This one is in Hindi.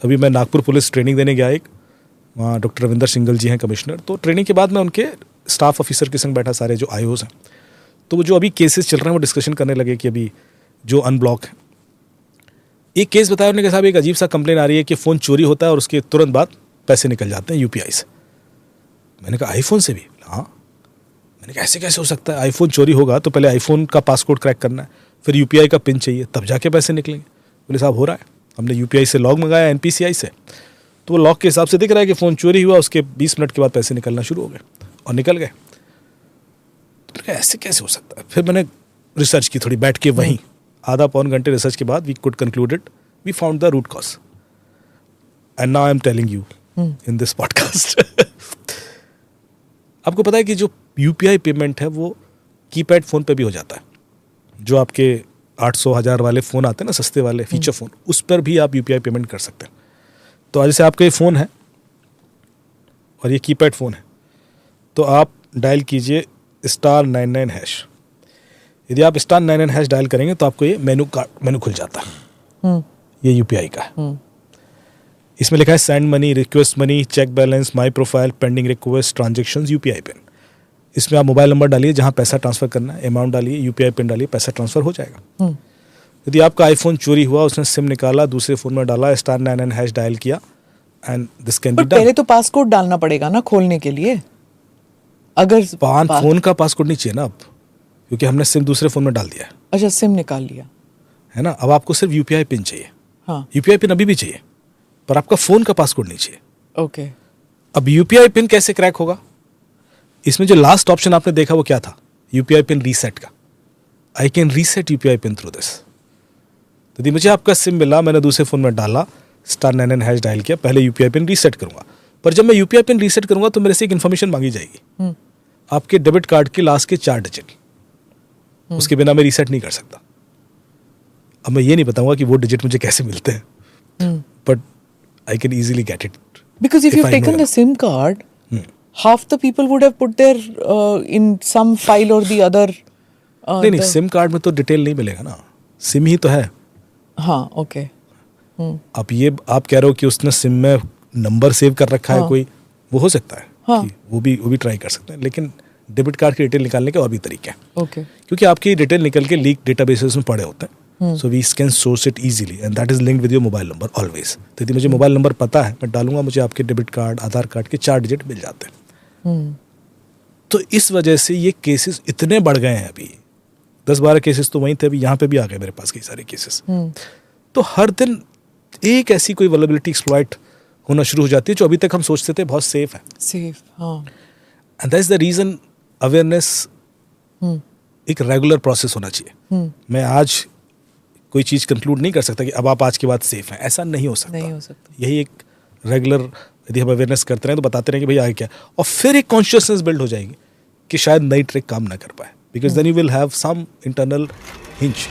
अभी मैं नागपुर पुलिस ट्रेनिंग देने गया एक, वहाँ डॉक्टर रविंदर सिंगल जी हैं कमिश्नर, तो ट्रेनिंग के बाद मैं उनके स्टाफ ऑफिसर के संग बैठा, सारे जो आईओज हैं, तो वो जो अभी केसेस चल रहे हैं वो डिस्कशन करने लगे कि अभी जो अनब्लॉक है। एक केस बताया उन्होंने कि साहब एक अजीब सा कंप्लेन आ रही है कि फ़ोन चोरी होता है और उसके तुरंत बाद पैसे निकल जाते हैं यूपीआई से। मैंने कहा आईफोन से भी? हाँ। मैंने कहा ऐसे कैसे हो सकता है? आईफोन चोरी होगा तो पहले आईफोन का पासकोड क्रैक करना है, फिर यूपीआई का पिन चाहिए, तब जाके पैसे निकलेंगे। बोले साहब हो रहा है, हमने यूपीआई से लॉग मंगाया एनपीसीआई से, तो वो लॉग के हिसाब से दिख रहा है कि फ़ोन चोरी हुआ, उसके 20 मिनट के बाद पैसे निकलना शुरू हो गए और निकल गए। तो ऐसे कैसे हो सकता है? फिर मैंने रिसर्च की थोड़ी बैठ के, वहीं आधा पौन घंटे रिसर्च के बाद we could concluded, we found the root cause, and now I am telling you in this podcast. आपको पता है कि जो यूपीआई पेमेंट है वो कीपैड फ़ोन पे भी हो जाता है। जो आपके 800-1000 वाले फ़ोन आते हैं ना, सस्ते वाले फीचर फ़ोन, उस पर भी आप यूपीआई पेमेंट कर सकते हैं। तो जैसे आपका ये फ़ोन है और ये कीपैड फ़ोन है, तो आप डायल कीजिए *99#। यदि आप *99# डायल करेंगे तो आपको ये मेनू खुल जाता है। ये यूपीआई का है। इसमें लिखा है send money, request money, check balance, my profile, pending request, transactions, UPI pin. इसमें आप मोबाइल नंबर डालिए जहां पैसा ट्रांसफर करना है, अमाउंट डालिए, यूपीआई पिन डालिए, पैसा ट्रांसफर हो जाएगा। यदि आपका आईफोन चोरी हुआ, उसने सिम निकाला, दूसरे फ़ोन में डाला, *99# डायल किया, and this can be done. पहले तो पासकोड डालना पड़ेगा ना खोलने के लिए। अगर फ़ोन का पासकोड नहीं चाहिए ना अब, क्योंकि हमने सिम दूसरे फ़ोन में डाल दिया है। अच्छा, सिम निकाल लिया है ना। अब आपको सिर्फ यूपीआई पिन चाहिए। हाँ, यूपीआई पिन अभी भी चाहिए, पर आपका फ़ोन का पासकोड नहीं चाहिए। ओके। अब यूपीआई पिन कैसे क्रैक होगा? इसमें जो लास्ट ऑप्शन आपने देखा वो क्या था? यूपीआई पिन रीसेट का। I can reset UPI pin through this. यदि मुझे आपका सिम मिला, मैंने दूसरे फ़ोन में डाला, *99# डायल किया, पहले यूपीआई पिन रीसेट करूंगा। पर जब मैं यूपीआई पिन रीसेट करूंगा तो मेरे से एक इन्फॉर्मेशन मांगी जाएगी, आपके डेबिट कार्ड के लास्ट के 4 डिजिट। उसके बिना मैं रीसेट नहीं कर सकता। अब मैं ये नहीं बताऊंगा कि वो डिजिट मुझे कैसे मिलते हैं, but I can easily get it. Because if you've taken the SIM card, half the people would have put their in some file or the other. नहीं, सिम कार्ड में तो डिटेल नहीं मिलेगा ना, सिम ही तो है। हाँ, ओके। आप कह रहे हो कि उसने सिम में नंबर सेव कर रखा है कोई, वो हो सकता है। हाँ। कि वो भी ट्राई कर सकते हैं, लेकिन डेबिट कार्ड की डिटेल निकालने के और भी तरीके हैं। ओके। क्योंकि आपकी डिटेल निकल के लीक डेटाबेसेस में पड़े होते हैं, so we can source it easily and that is linked with your mobile number always. तो यदि मुझे मोबाइल नंबर पता है, मैं डालूंगा, मुझे आपके डेबिट कार्ड, आधार कार्ड के 4 डिजिट मिल जाते हैं। तो इस वजह से ये केसेस इतने बढ़ गए हैं। अभी 10-12 केसेस तो वहीं थे, अभी यहाँ पे भी आ गए मेरे पास कई सारे केसेस। तो हर दिन एक ऐसी कोई वल्नरेबिलिटी एक्सप्लॉइट होना शुरू हो जाती है जो अभी तक हम सोचते थे बहुत सेफ है। सेफ, हाँ। And that's the reason awareness एक रेगुलर प्रोसेस होना चाहिए। मैं आज कोई चीज़ कंक्लूड नहीं कर सकता कि अब आप आज के बाद सेफ हैं, ऐसा नहीं हो सकता। नहीं हो सकता। यही एक रेगुलर यदि हम अवेयरनेस करते रहें तो बताते रहें कि भाई आगे क्या, और फिर एक कॉन्शियसनेस बिल्ड हो जाएगी कि शायद नई ट्रिक काम ना कर पाए, because then you will have some internal hinge.